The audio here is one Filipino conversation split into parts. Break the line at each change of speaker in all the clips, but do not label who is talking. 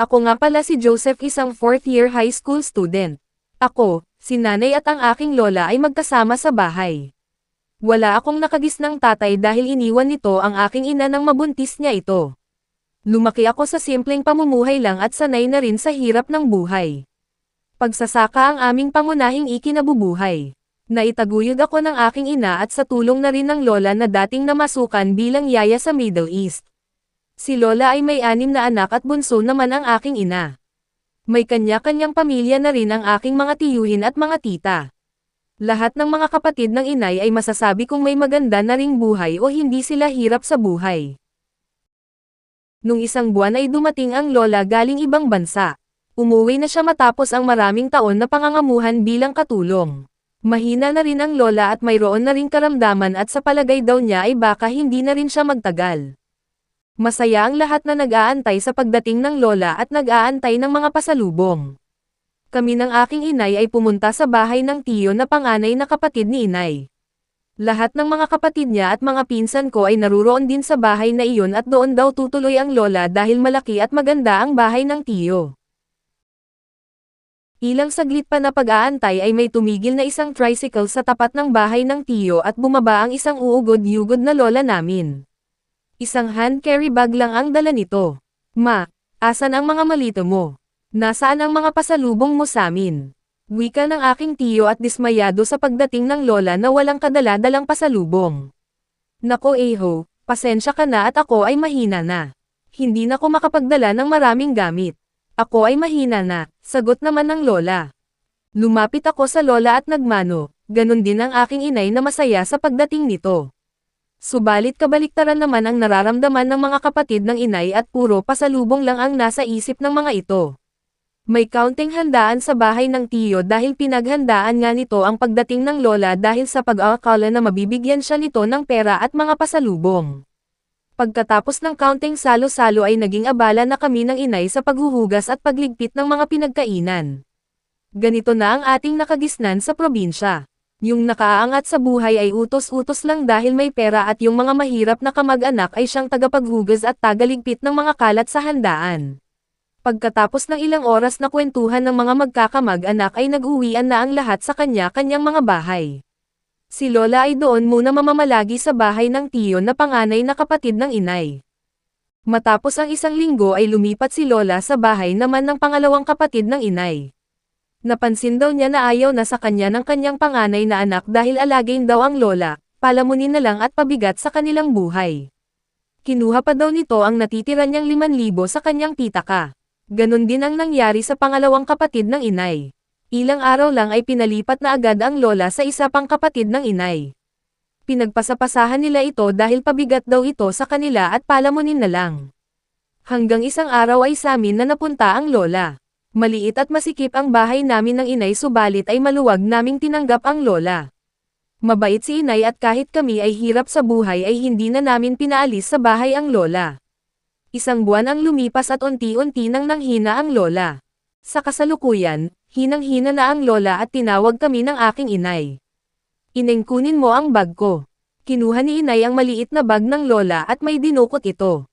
Ako nga pala si Joseph, isang 4th year high school student. Ako, si nanay at ang aking lola ay magkasama sa bahay. Wala akong nakagis ng tatay dahil iniwan nito ang aking ina nang mabuntis niya ito. Lumaki ako sa simpleng pamumuhay lang at sanay na rin sa hirap ng buhay. Pagsasaka ang aming pangunahing ikinabubuhay. Naitaguyod ako ng aking ina at sa tulong na rin ng lola na dating namasukan bilang yaya sa Middle East. Si lola ay may 6 na anak at bunso naman ang aking ina. May kanya-kanyang pamilya na rin ang aking mga tiyuhin at mga tita. Lahat ng mga kapatid ng inay ay masasabi kong may maganda na ring buhay o hindi sila hirap sa buhay. Nung isang buwan ay dumating ang lola galing ibang bansa. Umuwi na siya matapos ang maraming taon na pangangamuhan bilang katulong. Mahina na rin ang lola at mayroon na ring karamdaman at sa palagay daw niya ay baka hindi na rin siya magtagal. Masaya ang lahat na nag-aantay sa pagdating ng lola at nag-aantay ng mga pasalubong. Kami ng aking inay ay pumunta sa bahay ng tiyo na panganay na kapatid ni inay. Lahat ng mga kapatid niya at mga pinsan ko ay naruroon din sa bahay na iyon at doon daw tutuloy ang lola dahil malaki at maganda ang bahay ng tiyo. Ilang saglit pa na pag-aantay ay may tumigil na isang tricycle sa tapat ng bahay ng tiyo at bumaba ang isang uugod-yugod na lola namin. Isang hand carry bag lang ang dala nito. Ma, asan ang mga malito mo? Nasaan ang mga pasalubong mo samin? Wika ng aking tiyo at dismayado sa pagdating ng lola na walang kadala-dalang pasalubong. Nako eho, pasensya ka na at ako ay mahina na. Hindi na ko makapagdala ng maraming gamit. Ako ay mahina na, sagot naman ng lola. Lumapit ako sa lola at nagmano, ganun din ang aking inay na masaya sa pagdating nito. Subalit kabaliktaran naman ang nararamdaman ng mga kapatid ng inay at puro pasalubong lang ang nasa isip ng mga ito. May kaunting handaan sa bahay ng tiyo dahil pinaghandaan nga nito ang pagdating ng lola dahil sa pag-aakala na mabibigyan siya nito ng pera at mga pasalubong. Pagkatapos ng kaunting salo-salo ay naging abala na kami ng inay sa paghuhugas at pagligpit ng mga pinagkainan. Ganito na ang ating nakagisnan sa probinsya. Yung nakaaangat sa buhay ay utos-utos lang dahil may pera at yung mga mahirap na kamag-anak ay siyang tagapaghugas at tagaligpit ng mga kalat sa handaan. Pagkatapos ng ilang oras na kwentuhan ng mga magkakamag-anak ay nag-uwian na ang lahat sa kanya-kanyang mga bahay. Si lola ay doon muna mamamalagi sa bahay ng tiyo na panganay na kapatid ng inay. Matapos ang isang linggo ay lumipat si lola sa bahay naman ng pangalawang kapatid ng inay. Napansin daw niya na ayaw na sa kanya ng kanyang panganay na anak dahil alagain daw ang lola, palamunin na lang at pabigat sa kanilang buhay. Kinuha pa daw nito ang natitira niyang 5,000 sa kanyang pitaka. Ganon din ang nangyari sa pangalawang kapatid ng inay. Ilang araw lang ay pinalipat na agad ang lola sa isa pang kapatid ng inay. Pinagpasapasahan nila ito dahil pabigat daw ito sa kanila at palamunin na lang. Hanggang isang araw ay sa amin na napunta ang lola. Maliit at masikip ang bahay namin ng inay subalit ay maluwag naming tinanggap ang lola. Mabait si inay at kahit kami ay hirap sa buhay ay hindi na namin pinaalis sa bahay ang lola. Isang buwan ang lumipas at unti-unti nang nanghina ang lola. Sa kasalukuyan, hinang-hina na ang lola at tinawag kami ng aking inay. Ineng, kunin mo ang bag ko. Kinuha ni inay ang maliit na bag ng lola at may dinukot ito.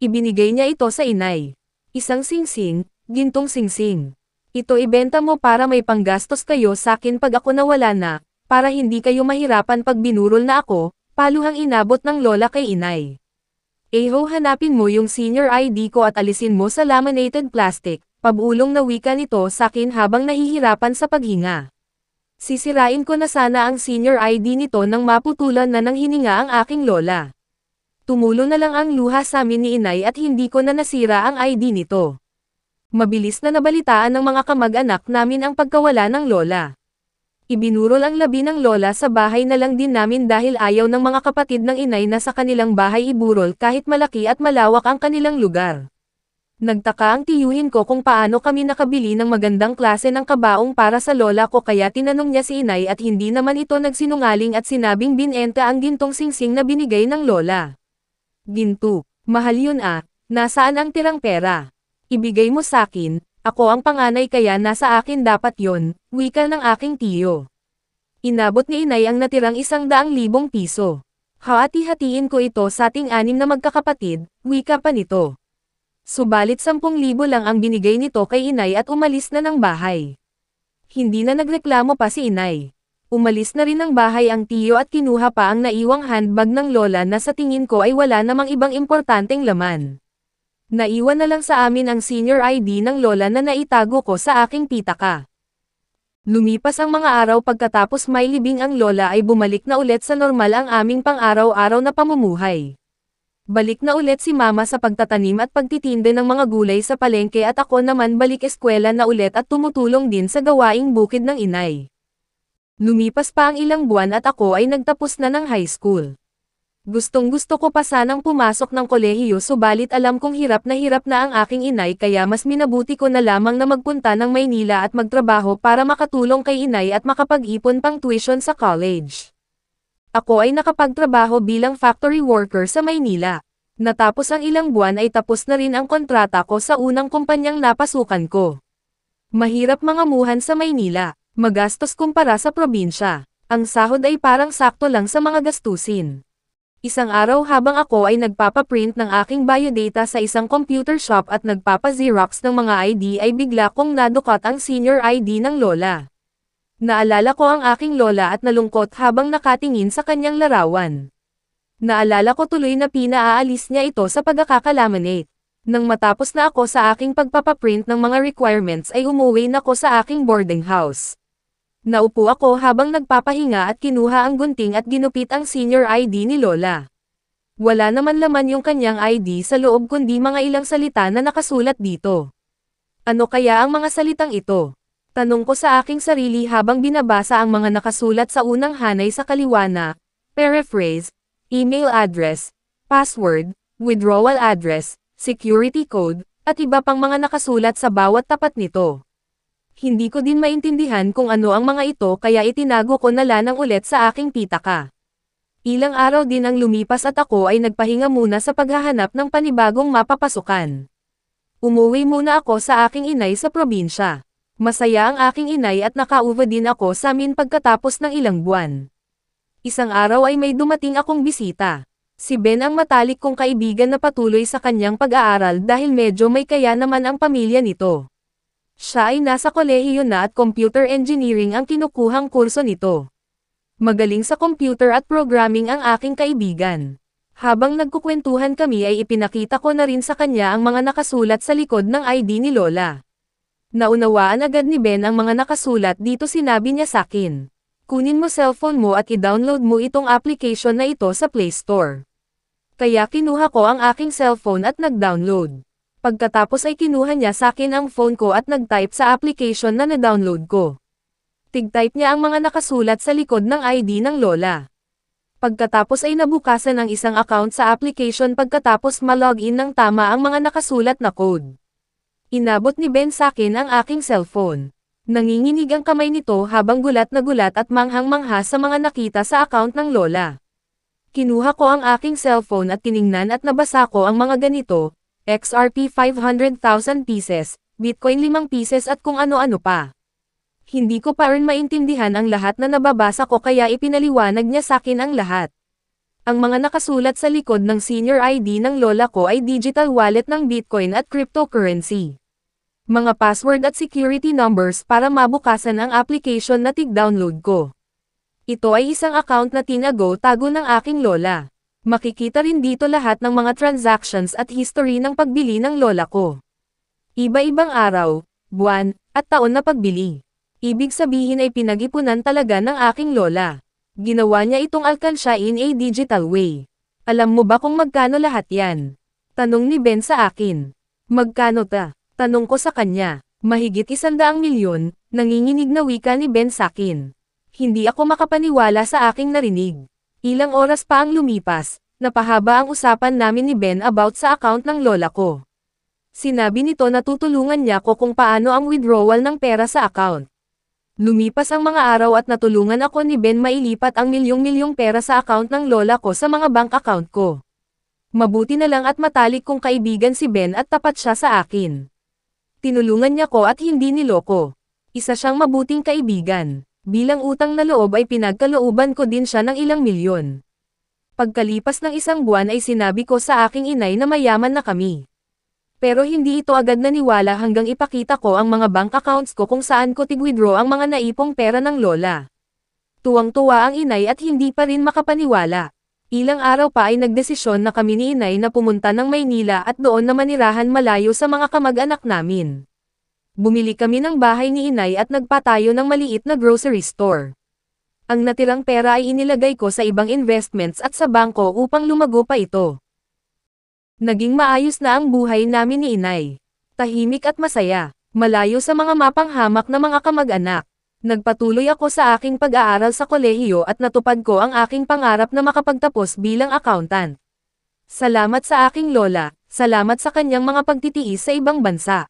Ibinigay niya ito sa inay. Isang singsing, gintong singsing. Ito ibenta mo para may panggastos kayo sakin pag ako nawala na, para hindi kayo mahirapan pag binurol na ako, paluhang inabot ng lola kay inay. Eho, hanapin mo yung senior ID ko at alisin mo sa laminated plastic, pabulong na wika nito sakin habang nahihirapan sa paghinga. Sisirain ko na sana ang senior ID nito nang maputulan na ng hininga ang aking lola. Tumulo na lang ang luha sa amin ni inay at hindi ko na nasira ang ID nito. Mabilis na nabalitaan ng mga kamag-anak namin ang pagkawala ng lola. Ibinurol ang labi ng lola sa bahay na lang din namin dahil ayaw ng mga kapatid ng inay na sa kanilang bahay iburol kahit malaki at malawak ang kanilang lugar. Nagtaka ang tiyuhin ko kung paano kami nakabili ng magandang klase ng kabaong para sa lola ko kaya tinanong niya si inay at hindi naman ito nagsinungaling at sinabing binenta ang gintong singsing na binigay ng lola. Ginto, mahal yun ah, nasaan ang tirang pera? Ibigay mo sakin, ako ang panganay kaya nasa akin dapat yon, wika ng aking tiyo. Inabot ni inay ang natirang 100,000 piso. Hati-hatiin ko ito sa ating 6 na magkakapatid, wika pa nito. Subalit 10,000 lang ang binigay nito kay inay at umalis na ng bahay. Hindi na nagreklamo pa si inay. Umalis na rin ng bahay ang tiyo at kinuha pa ang naiwang handbag ng lola na sa tingin ko ay wala namang ibang importanteng laman. Naiwan na lang sa amin ang senior ID ng lola na naitago ko sa aking pitaka. Lumipas ang mga araw pagkatapos may libing ang lola ay bumalik na ulit sa normal ang aming pang-araw-araw na pamumuhay. Balik na ulit si mama sa pagtatanim at pagtitinde ng mga gulay sa palengke at ako naman balik eskwela na ulit at tumutulong din sa gawaing bukid ng inay. Lumipas pa ang ilang buwan at ako ay nagtapos na ng high school. Gustong-gusto ko pa sanang pumasok ng kolehiyo subalit alam kong hirap na ang aking inay kaya mas minabuti ko na lamang na magpunta ng Maynila at magtrabaho para makatulong kay inay at makapag-ipon pang tuition sa college. Ako ay nakapagtrabaho bilang factory worker sa Maynila. Natapos ang ilang buwan ay tapos na rin ang kontrata ko sa unang kumpanyang napasukan ko. Mahirap mangamuhan sa Maynila, magastos kumpara sa probinsya. Ang sahod ay parang sakto lang sa mga gastusin. Isang araw habang ako ay nagpapaprint ng aking biodata sa isang computer shop at nagpapa-xerox ng mga ID ay bigla kong nadukat ang senior ID ng lola. Naalala ko ang aking lola at nalungkot habang nakatingin sa kanyang larawan. Naalala ko tuloy na pinaaalis niya ito sa pagkakalaminate. Nang matapos na ako sa aking pagpapaprint ng mga requirements ay umuwi na ako sa aking boarding house. Naupo ako habang nagpapahinga at kinuha ang gunting at ginupit ang senior ID ni lola. Wala naman laman yung kanyang ID sa loob kundi mga ilang salita na nakasulat dito. Ano kaya ang mga salitang ito? Tanong ko sa aking sarili habang binabasa ang mga nakasulat sa unang hanay sa kaliwa na, paraphrase, email address, password, withdrawal address, security code, at iba pang mga nakasulat sa bawat tapat nito. Hindi ko din maintindihan kung ano ang mga ito kaya itinago ko na lanang ulit sa aking pitaka. Ilang araw din ang lumipas at ako ay nagpahinga muna sa paghahanap ng panibagong mapapasukan. Umuwi muna ako sa aking inay sa probinsya. Masaya ang aking inay at nakauwi din ako sa amin pagkatapos ng ilang buwan. Isang araw ay may dumating akong bisita. Si Ben ang matalik kong kaibigan na patuloy sa kanyang pag-aaral dahil medyo may kaya naman ang pamilya nito. Siya ay nasa kolehiyo na at computer engineering ang kinukuhang kurso nito. Magaling sa computer at programming ang aking kaibigan. Habang nagkukwentuhan kami ay ipinakita ko na rin sa kanya ang mga nakasulat sa likod ng ID ni lola. Naunawaan agad ni Ben ang mga nakasulat dito sinabi niya sa akin. Kunin mo cellphone mo at i-download mo itong application na ito sa Play Store. Kaya kinuha ko ang aking cellphone at nag-download. Pagkatapos ay kinuha niya sa akin ang phone ko at nag-type sa application na na-download ko. Tig-type niya ang mga nakasulat sa likod ng ID ng lola. Pagkatapos ay nabukasan ang isang account sa application pagkatapos ma-login ng tama ang mga nakasulat na code. Inabot ni Ben sa akin ang aking cellphone. Nanginginig ang kamay nito habang gulat na gulat at manghang-mangha sa mga nakita sa account ng lola. Kinuha ko ang aking cellphone at tiningnan at nabasa ko ang mga ganito. XRP 500,000 pieces, Bitcoin 5 pieces at kung ano-ano pa. Hindi ko pa rin maintindihan ang lahat na nababasa ko kaya ipinaliwanag niya sa akin ang lahat. Ang mga nakasulat sa likod ng senior ID ng lola ko ay digital wallet ng Bitcoin at cryptocurrency. Mga password at security numbers para mabukasan ang application na tig-download ko. Ito ay isang account na tinago-tago ng aking lola. Makikita rin dito lahat ng mga transactions at history ng pagbili ng lola ko. Iba-ibang araw, buwan, at taon na pagbili. Ibig sabihin ay pinag-ipunan talaga ng aking lola. Ginawa niya itong alkansya in a digital way. Alam mo ba kung magkano lahat yan? Tanong ni Ben sa akin. Magkano ta? Tanong ko sa kanya. Mahigit 100 milyon, nanginginig na wika ni Ben sa akin. Hindi ako makapaniwala sa aking narinig. Ilang oras pa ang lumipas, napahaba ang usapan namin ni Ben about sa account ng lola ko. Sinabi nito na tutulungan niya ko kung paano ang withdrawal ng pera sa account. Lumipas ang mga araw at natulungan ako ni Ben mailipat ang milyong-milyong pera sa account ng lola ko sa mga bank account ko. Mabuti na lang at matalik kong kaibigan si Ben at tapat siya sa akin. Tinulungan niya ko at hindi niloko. Isa siyang mabuting kaibigan. Bilang utang na loob ay pinagkalooban ko din siya ng ilang milyon. Pagkalipas ng isang buwan ay sinabi ko sa aking inay na mayaman na kami. Pero hindi ito agad naniwala hanggang ipakita ko ang mga bank accounts ko kung saan ko tig-withdraw ang mga naipong pera ng lola. Tuwang-tuwa ang inay at hindi pa rin makapaniwala. Ilang araw pa ay nagdesisyon na kami ni inay na pumunta ng Maynila at doon na manirahan malayo sa mga kamag-anak namin. Bumili kami ng bahay ni inay at nagpatayo ng maliit na grocery store. Ang natirang pera ay inilagay ko sa ibang investments at sa bangko upang lumago pa ito. Naging maayos na ang buhay namin ni inay. Tahimik at masaya, malayo sa mga mapanghamak na mga kamag-anak. Nagpatuloy ako sa aking pag-aaral sa kolehiyo at natupad ko ang aking pangarap na makapagtapos bilang accountant. Salamat sa aking lola, salamat sa kanyang mga pagtitiis sa ibang bansa.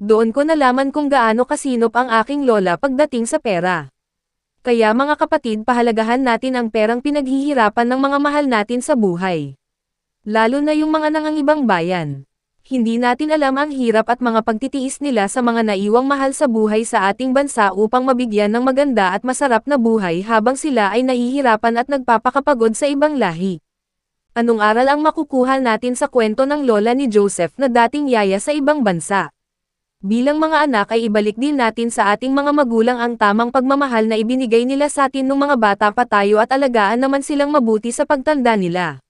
Doon ko nalaman kung gaano kasinop ang aking lola pagdating sa pera. Kaya mga kapatid, pahalagahan natin ang perang pinaghihirapan ng mga mahal natin sa buhay. Lalo na yung mga nangangibang bayan. Hindi natin alam ang hirap at mga pagtitiis nila sa mga naiwang mahal sa buhay sa ating bansa upang mabigyan ng maganda at masarap na buhay habang sila ay nahihirapan at nagpapakapagod sa ibang lahi. Anong aral ang makukuha natin sa kwento ng lola ni Joseph na dating yaya sa ibang bansa? Bilang mga anak ay ibalik din natin sa ating mga magulang ang tamang pagmamahal na ibinigay nila sa atin nung mga bata pa tayo at alagaan naman silang mabuti sa pagtanda nila.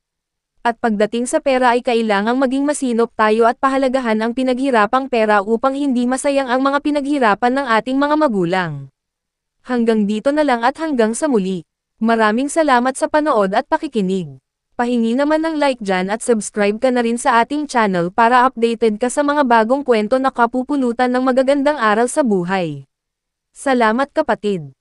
At pagdating sa pera ay kailangang maging masinop tayo at pahalagahan ang pinaghirapang pera upang hindi masayang ang mga pinaghirapan ng ating mga magulang. Hanggang dito na lang at hanggang sa muli. Maraming salamat sa panood at pakikinig. Pahingi naman ng like dyan at subscribe ka na rin sa ating channel para updated ka sa mga bagong kwento na kapupulutan ng magagandang aral sa buhay. Salamat kapatid.